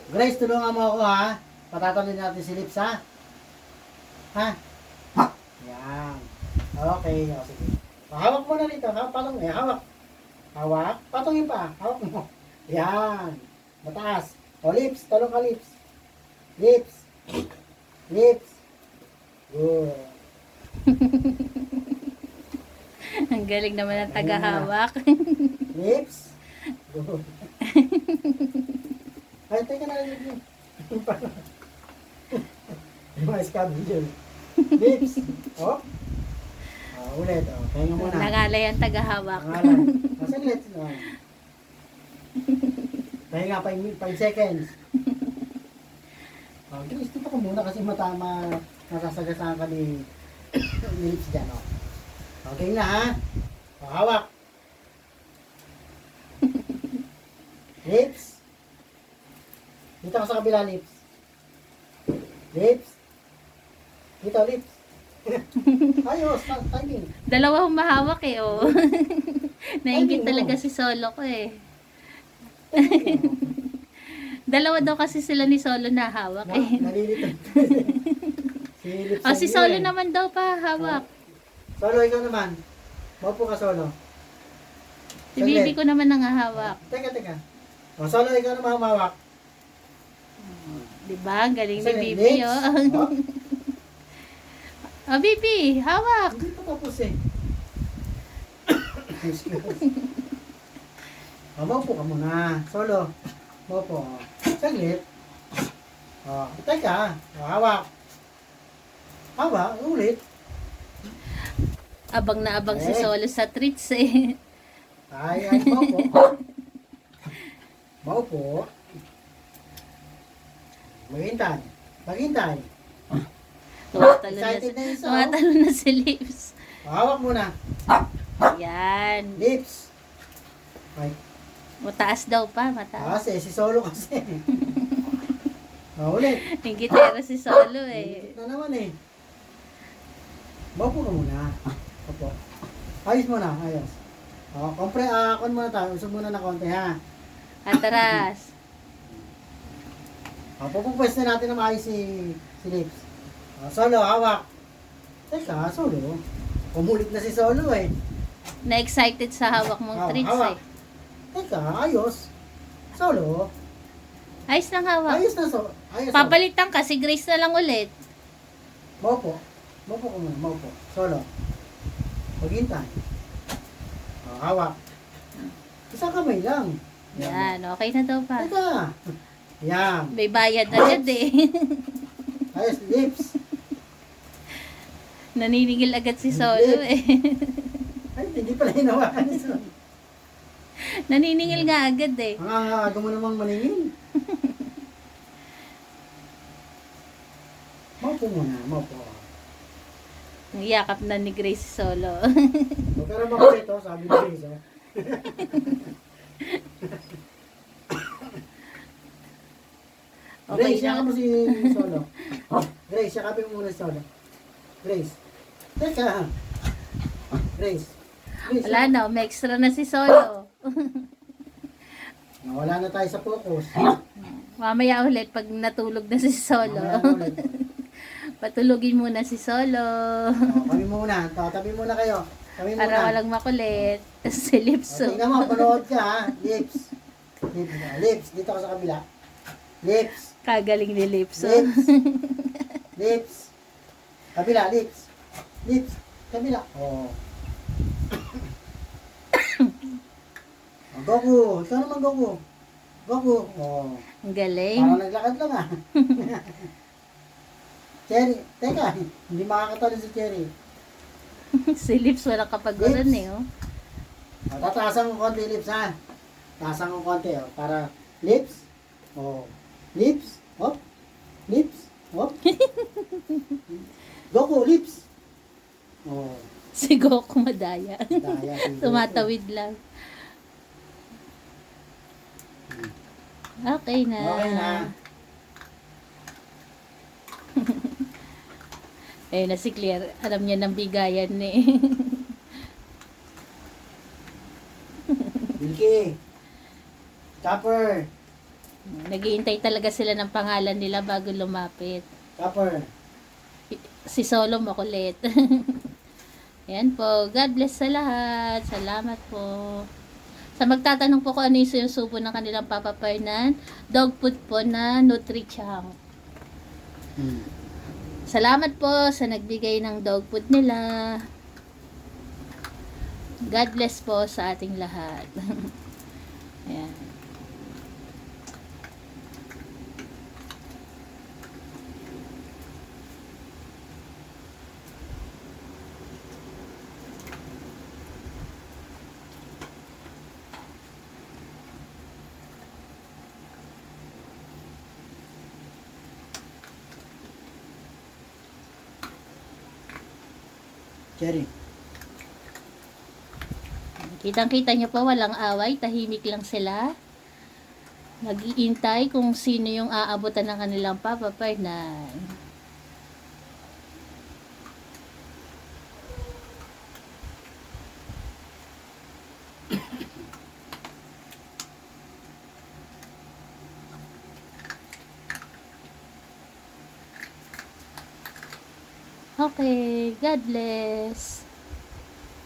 Grace, tulungan mo ako ha. Patatalin natin si Lips ha. Ha? Yan. Okay, o sige. Hawak mo na dito, ha? Patong, hawak. Hawak. Patongin pa. Hawak mo. Yan. Mataas. O, Lips. Talong ka, Lips. Lips. Lips. Good. Ang galing naman ng tagahawak. Lips. Good. Ay, teka na lang yun. Yung mga scavenger. Lips. Oh. Ulit. Oh. Kaya nga muna. Nangalay ang tagahawak. Pangalan. Saglit. Kaya nga, 5 seconds. Okay, dito ko muna kasi matama nasasagasaan ka ni Lips dyan. Oh. Okay na ha. Hawak. Lips. Dito ka sa kabila, Lips. Lips. Dito, Lips. Ayos, timing. Dalawa humahawak eh, oh. Naingit Timing mo. talaga si Solo ko eh. Dalawa daw kasi sila ni Solo na hawak eh. Nalilito. Si Lips. O, si ang Solo yun. naman daw pa hawak. Solo, ikaw naman. Maupo ka, Solo. Si Bibi ko naman ang hawak. Teka. O, Solo, ikaw naman humawak. Diba? Ang galing ni Sige, Bibi, Lips. oh. Oh, O, Bibi, hawak. hindi pa tapos eh. Excuse. O, maupo ka muna. Solo. Maupo. Saglit. O, teka. O, hawak. Hawak, ulit. Abang na abang si Eh. Solo sa treats eh. Ay, maupo. Maupo. Maghintay. Maghintay. Tumatalo na, Excited na yung tumatalo na si Lips. O, hawak muna. Yan. Lips. Ay, Mataas daw pa, mataas. kasi, si Solo kasi. O, ulit. Yung gitara si Solo eh. Dikit na naman eh. Maupo ka muna. Opo. Ayos muna, ayos. O, kon muna tayo. Usog muna na konti ha. Atras. O, pupupwes na natin na maayos si Lips. O, Solo, hawak. Teka, Solo. Umulit na si Solo eh. Na-excited sa hawak mong treats Hawak. eh. Teka, ayos. Solo. Ayos lang hawak. Ayos na, ayos. Papalitan ka, si Grace na lang ulit. Maupo. Maupo ka muna, maupo. Solo. Maghintay. O, hawak. Isang kamay lang. Yan, okay na daw pa. Teka. Yan. May bayad agad eh. Ayos, Lips. Naniningil agad si Solo eh. Ay, hindi pala hinawakan ni Solo. Naniningil nga agad eh. Ang aga mo namang maningin. Maupo muna, maupo. Ang yakap na ni Grace si Solo. Huwag ka rin makulit, oh, sabi ni Grace. Oh. Okay Grace, na. saka mo si Solo. Grace, yakapin mo muna si Solo. Grace. Teka. Grace. Grace, Wala na, may extra na si Solo. Nawala na tayo sa focus. Mamaya ulit pag natulog na si Solo. Mamaya na ulit. Patulugin muna si Solo. Kami muna. Tabi muna kayo. Kami muna. Para walang makulit. Si Lips. O, tingnan mo, panood ka ha. Lips. Lips. Dito ka sa kabila. Lips. Kagaling ni Lips. Lips. Lips. Kabila, lips. Lips. Kabila. Oh. Goku. Ikaw naman, Goku. Goku. Oh. Ang galing. Parang naglakad lang ah. Cherry. Teka, hindi makakatalo si Cherry. Si Lips walang kapaguran Lips. eh. Oh. O, tataasan ko konti lips ha. Taasan ko konti oh. Para lips. Oh. Lips. Hop. Lips. Hop. Goku, lips. Oh. Si Goku madaya. Daya, si Goku. Tumatawid lang. Okay na. Okay na. Ayun na si Claire. Alam niya ng bigayan eh. Bilky. Chopper. Naghihintay talaga sila ng pangalan nila bago lumapit. Copper. Si Solo makulit. Ayan po. God bless sa lahat. Salamat po. Sa magtatanong po kung ano yung sinusubo ng kanilang Papa Fernan, dog food po na Nutri-Chang. Salamat po sa nagbigay ng dog food nila. God bless po sa ating lahat. Ayan. Cherry. Kitang-kita niyo po, walang away, tahimik lang sila. Nag-iintay kung sino yung aabutan ng kanilang Papa Fernan. Okay, God bless.